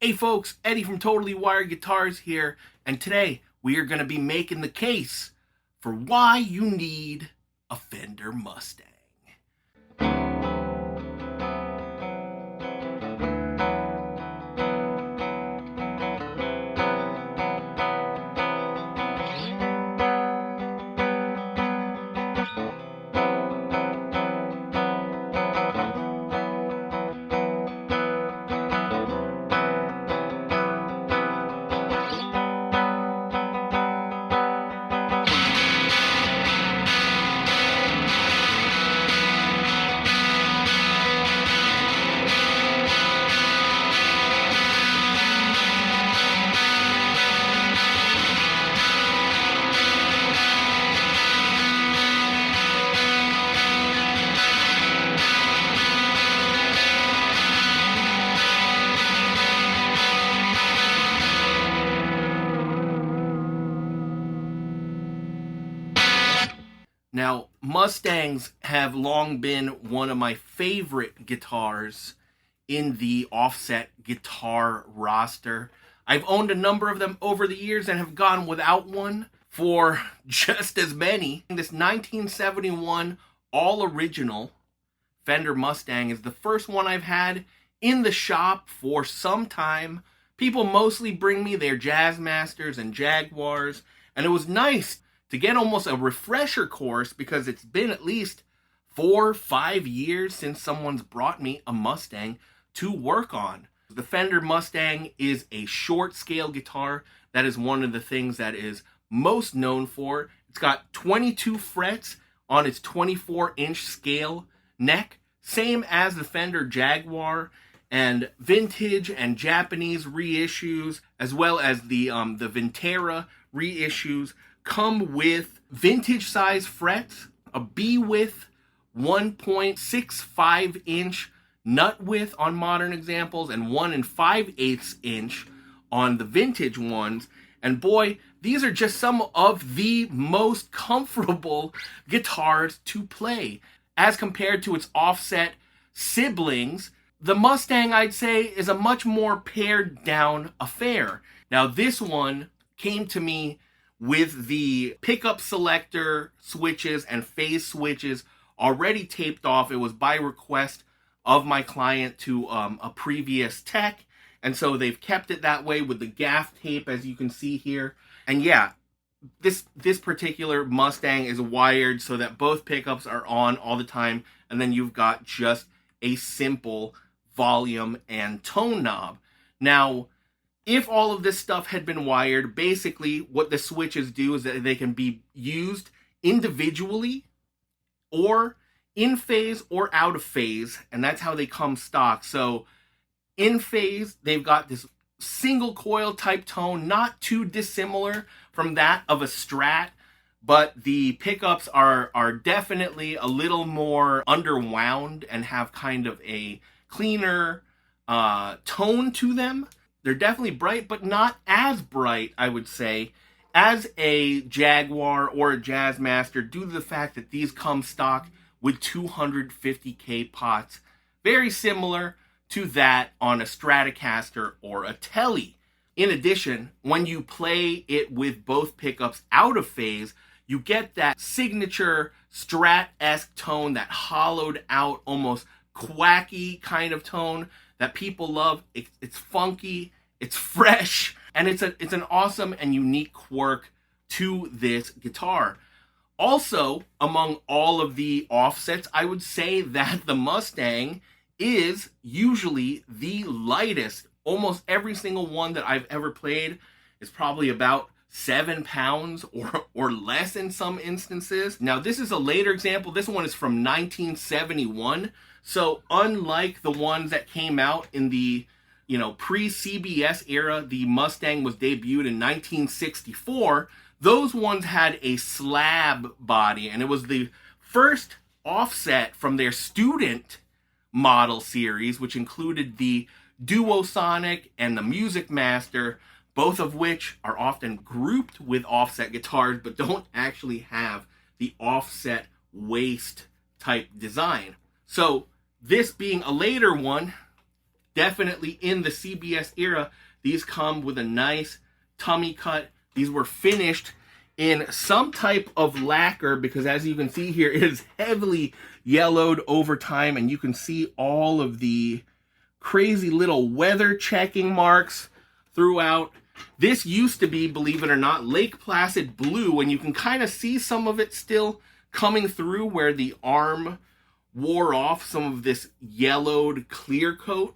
Hey folks, Eddie from Totally Wired Guitars here, and today we are going to be making the case for why you need a Fender Mustang. Now, Mustangs have long been one of my favorite guitars in the offset guitar roster. I've owned a number of them over the years and have gone without one for just as many. This 1971 all-original Fender Mustang is the first one I've had in the shop for some time. People mostly bring me their Jazzmasters and Jaguars, and it was nice to get almost a refresher course because it's been at least 4 or 5 years since someone's brought me a Mustang to work on. The Fender Mustang is a short scale guitar. That is one of the things that is most known for. It's got 22 frets on its 24-inch scale neck, same as the Fender Jaguar, and vintage and Japanese reissues, as well as the Vintera reissues, come with vintage size frets, a B width 1.65 inch nut width on modern examples, and 1 5/8 inch on the vintage ones. And boy, these are just some of the most comfortable guitars to play. As compared to its offset siblings, the Mustang, I'd say, is a much more pared down affair. Now, this one came to me with the pickup selector switches and phase switches already taped off. It was by request of my client to a previous tech, and so they've kept it that way with the gaff tape, as you can see here. And yeah, this particular Mustang is wired so that both pickups are on all the time, and then you've got just a simple volume and tone knob. Now, if all of this stuff had been wired, basically what the switches do is that they can be used individually or in phase or out of phase, and that's how they come stock. So in phase, they've got this single coil type tone, not too dissimilar from that of a Strat, but the pickups are definitely a little more underwound and have kind of a cleaner tone to them. They're definitely bright, but not as bright, I would say, as a Jaguar or a Jazzmaster, due to the fact that these come stock with 250K pots, very similar to that on a Stratocaster or a Tele. In addition, when you play it with both pickups out of phase, you get that signature Strat-esque tone, that hollowed out, almost quacky kind of tone that people love. It's funky, it's fresh, and it's an awesome and unique quirk to this guitar. Also, among all of the offsets, I would say that the Mustang is usually the lightest. Almost every single one that I've ever played is probably about 7 pounds or less in some instances. Now, this is a later example. This one is from 1971. So unlike the ones that came out in the pre-CBS era, the Mustang was debuted in 1964. Those ones had a slab body, and it was the first offset from their student model series, which included the Duosonic and the Music Master, both of which are often grouped with offset guitars, but don't actually have the offset waist type design. So this being a later one, definitely in the CBS era, these come with a nice tummy cut. These were finished in some type of lacquer because, as you can see here, it is heavily yellowed over time, and you can see all of the crazy little weather checking marks throughout. This used to be, believe it or not, Lake Placid blue, and you can kind of see some of it still coming through where the arm wore off some of this yellowed clear coat.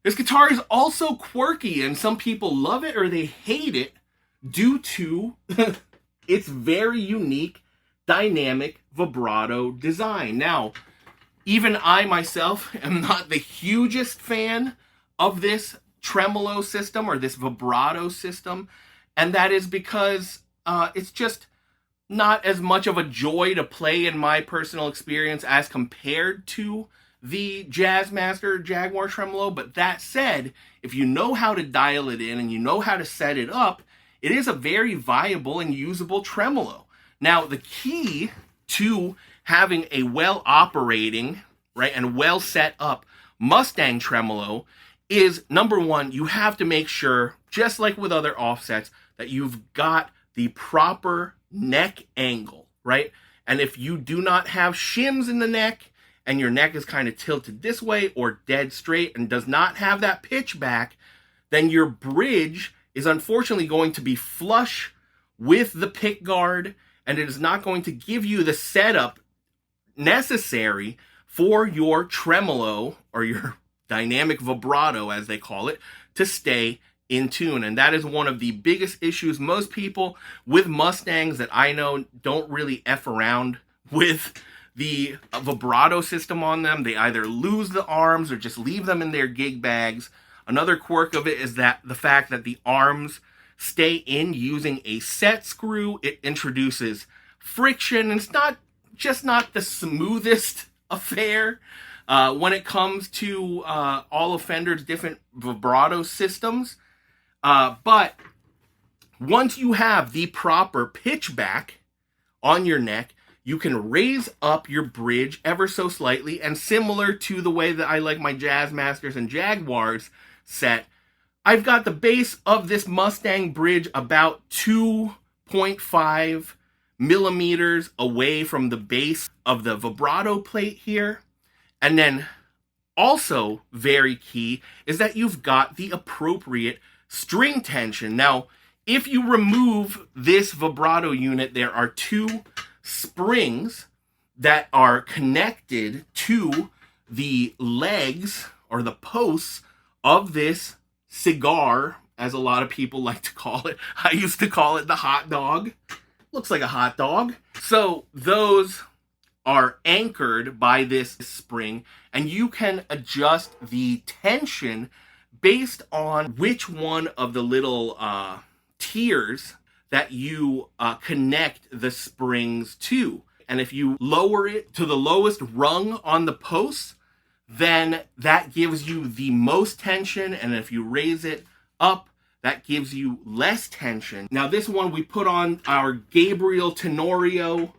This guitar is also quirky, and some people love it or they hate it due to its very unique dynamic vibrato design. Now, even I myself am not the hugest fan of this tremolo system or this vibrato system, and that is because it's just not as much of a joy to play in my personal experience as compared to the Jazzmaster Jaguar Tremolo. But that said, if you know how to dial it in and you know how to set it up, it is a very viable and usable tremolo. Now, the key to having a well-operating, right, and well-set up Mustang tremolo is, number one, you have to make sure, just like with other offsets, that you've got the proper neck angle, right? And if you do not have shims in the neck, and your neck is kind of tilted this way or dead straight and does not have that pitch back, then your bridge is unfortunately going to be flush with the pick guard, and it is not going to give you the setup necessary for your tremolo, or your dynamic vibrato as they call it, to stay in tune. And that is one of the biggest issues. Most people with Mustangs that I know don't really F around with the vibrato system on them. They either lose the arms or just leave them in their gig bags. Another quirk of it is that the fact that the arms stay in using a set screw. It introduces friction, and it's not the smoothest affair when it comes to all of Fender's different vibrato systems. But once you have the proper pitch back on your neck, you can raise up your bridge ever so slightly, and similar to the way that I like my Jazzmasters and Jaguars set, I've got the base of this Mustang bridge about 2.5 millimeters away from the base of the vibrato plate here. And then also very key is that you've got the appropriate string tension. Now, if you remove this vibrato unit, there are two springs that are connected to the legs or the posts of this cigar, as a lot of people like to call it. I used to call it the hot dog. Looks like a hot dog. So those are anchored by this spring, and you can adjust the tension based on which one of the little tiers that you connect the springs to. And if you lower it to the lowest rung on the posts, then that gives you the most tension. And if you raise it up, that gives you less tension. Now this one, we put on our Gabriel Tenorio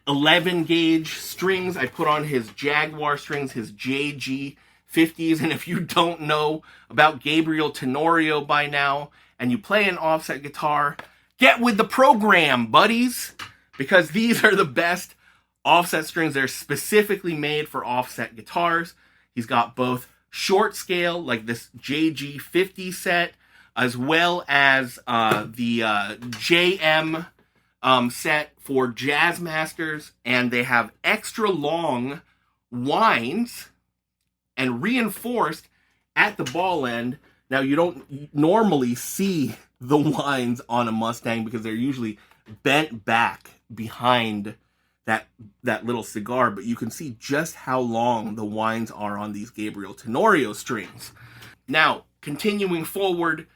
11 gauge strings. I put on his Jaguar strings, his JG50s. And if you don't know about Gabriel Tenorio by now, and you play an offset guitar, get with the program, buddies, because these are the best offset strings. They're specifically made for offset guitars. He's got both short scale, like this JG50 set, as well as the JM set for Jazzmasters, and they have extra long winds and reinforced at the ball end. Now, you don't normally see the winds on a Mustang because they're usually bent back behind that little cigar, but you can see just how long the winds are on these Gabriel Tenorio strings. Now, continuing forward,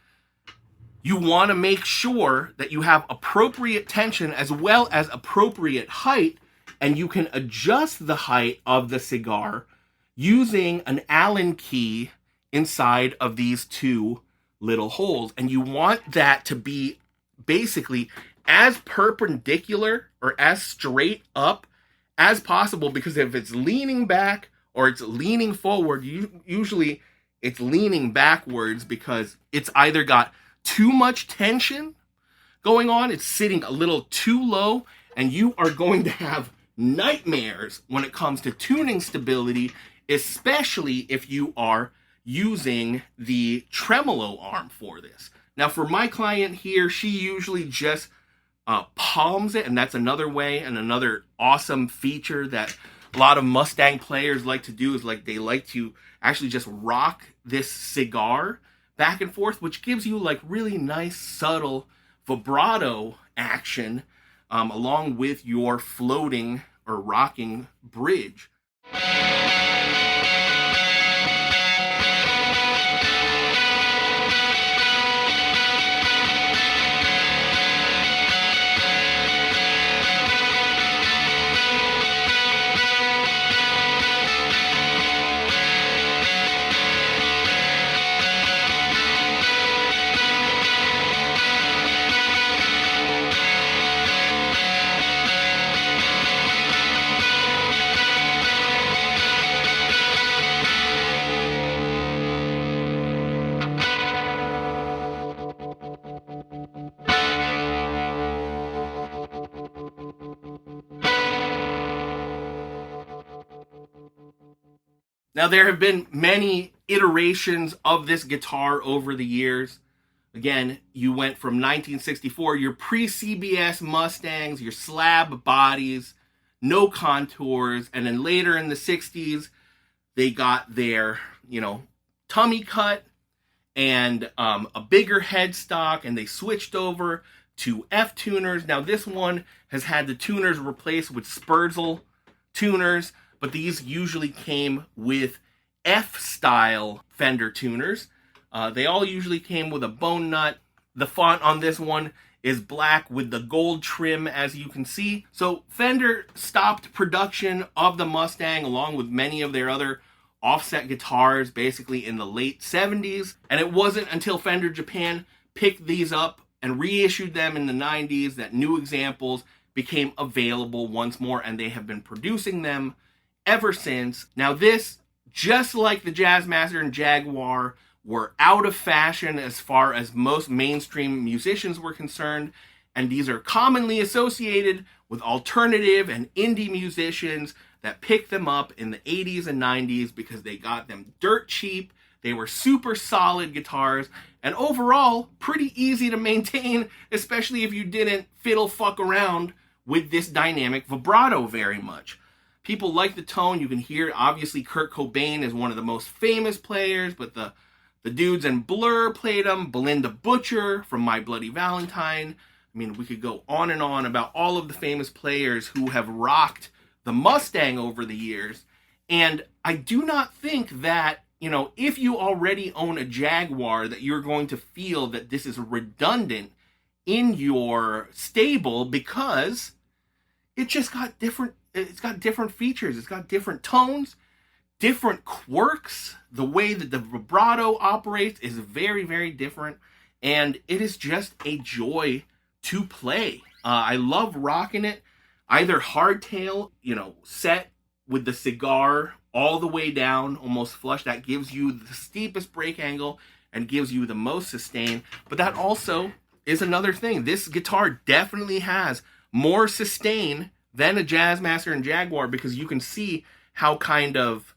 you want to make sure that you have appropriate tension as well as appropriate height, and you can adjust the height of the cigar using an Allen key inside of these two little holes. And you want that to be basically as perpendicular or as straight up as possible, because if it's leaning back or it's leaning forward, usually it's leaning backwards because it's either got too much tension going on, it's sitting a little too low, and you are going to have nightmares when it comes to tuning stability, especially if you are using the tremolo arm for this. Now, for my client here, she usually just palms it, and that's another way and another awesome feature that a lot of Mustang players like to do, is like they like to actually just rock this cigar back and forth, which gives you like really nice subtle vibrato action along with your floating or rocking bridge. Now, there have been many iterations of this guitar over the years. Again, you went from 1964, your pre-CBS Mustangs, your slab bodies, no contours, and then later in the 60s, they got their, tummy cut and a bigger headstock, and they switched over to F tuners. Now, this one has had the tuners replaced with Spurzl tuners, but these usually came with F-style Fender tuners. They all usually came with a bone nut. The font on this one is black with the gold trim, as you can see. So Fender stopped production of the Mustang along with many of their other offset guitars basically in the late 70s. And it wasn't until Fender Japan picked these up and reissued them in the 90s that new examples became available once more, and they have been producing them ever since. Now, this, just like the Jazzmaster and Jaguar, were out of fashion as far as most mainstream musicians were concerned, and these are commonly associated with alternative and indie musicians that picked them up in the 80s and 90s because they got them dirt cheap, they were super solid guitars, and overall pretty easy to maintain, especially if you didn't fiddle fuck around with this dynamic vibrato very much. People like the tone. You can hear, obviously, Kurt Cobain is one of the most famous players, but the dudes in Blur played them. Belinda Butcher from My Bloody Valentine. I mean, we could go on and on about all of the famous players who have rocked the Mustang over the years. And I do not think that, if you already own a Jaguar, that you're going to feel that this is redundant in your stable, because it just got different. It's got different features. It's got different tones, different quirks. The way that the vibrato operates is very, very different. And it is just a joy to play. I love rocking it. Either hardtail, set with the cigar all the way down, almost flush. That gives you the steepest break angle and gives you the most sustain. But that also is another thing. This guitar definitely has more sustain than a Jazzmaster and Jaguar, because you can see how kind of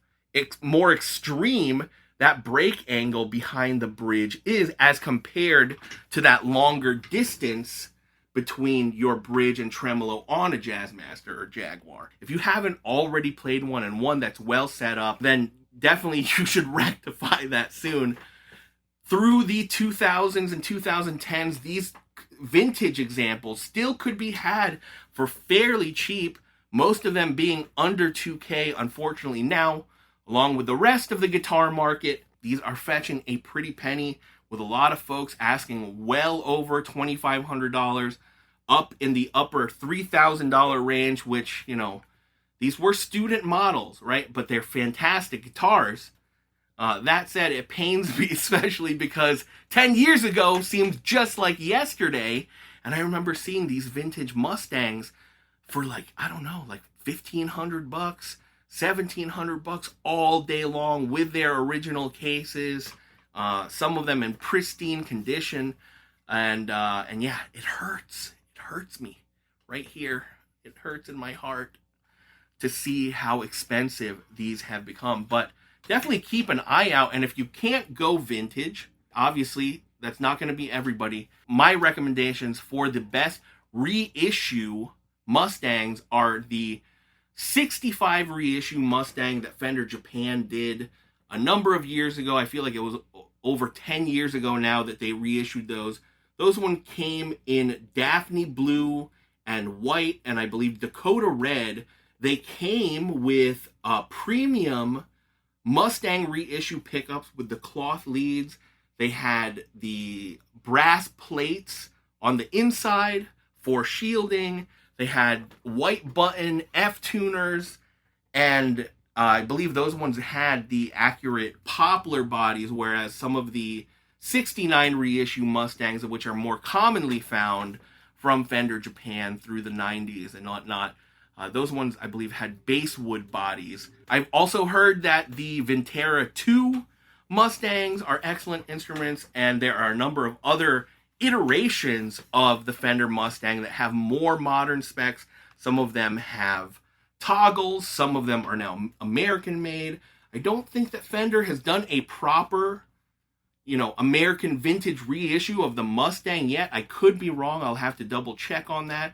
more extreme that break angle behind the bridge is as compared to that longer distance between your bridge and tremolo on a Jazzmaster or Jaguar. If you haven't already played one, and one that's well set up, then definitely you should rectify that soon. Through the 2000s and 2010s, these vintage examples still could be had for fairly cheap. most of them being under 2K, unfortunately now, along with the rest of the guitar market, these are fetching a pretty penny, with a lot of folks asking well over $2,500, up in the upper $3,000 range, which, you know, these were student models, right? But they're fantastic guitars. That said, it pains me especially because 10 years ago seemed just like yesterday, and I remember seeing these vintage Mustangs for like, I don't know, like $1,500, $1,700 all day long with their original cases. Some of them in pristine condition, and yeah, it hurts. It hurts me right here. It hurts in my heart to see how expensive these have become. But definitely keep an eye out. And if you can't go vintage, obviously that's not going to be everybody. My recommendations for the best reissue Mustangs are the 65 reissue Mustang that Fender Japan did a number of years ago. I feel like it was over 10 years ago now that they reissued those. Those one came in Daphne blue and white, and I believe Dakota red. They came with premium Mustang reissue pickups with the cloth leads. They had the brass plates on the inside for shielding. They had white button F-tuners, and I believe those ones had the accurate poplar bodies, whereas some of the 69 reissue Mustangs, which are more commonly found from Fender Japan through the 90s and whatnot, those ones, I believe, had basswood bodies. I've also heard that the Vintera 2 Mustangs are excellent instruments, and there are a number of other iterations of the Fender Mustang that have more modern specs. Some of them have toggles. Some of them are now American-made. I don't think that Fender has done a proper, you know, American vintage reissue of the Mustang yet. I could be wrong. I'll have to double check on that.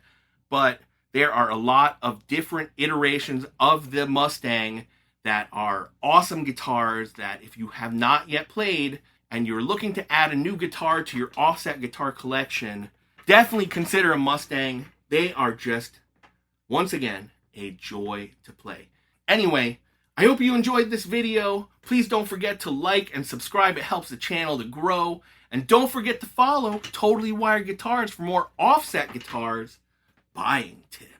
But there are a lot of different iterations of the Mustang that are awesome guitars that if you have not yet played and you're looking to add a new guitar to your offset guitar collection, definitely consider a Mustang. They are just, once again, a joy to play. Anyway, I hope you enjoyed this video. Please don't forget to like and subscribe. It helps the channel to grow. And don't forget to follow Totally Wired Guitars for more offset guitars buying tips.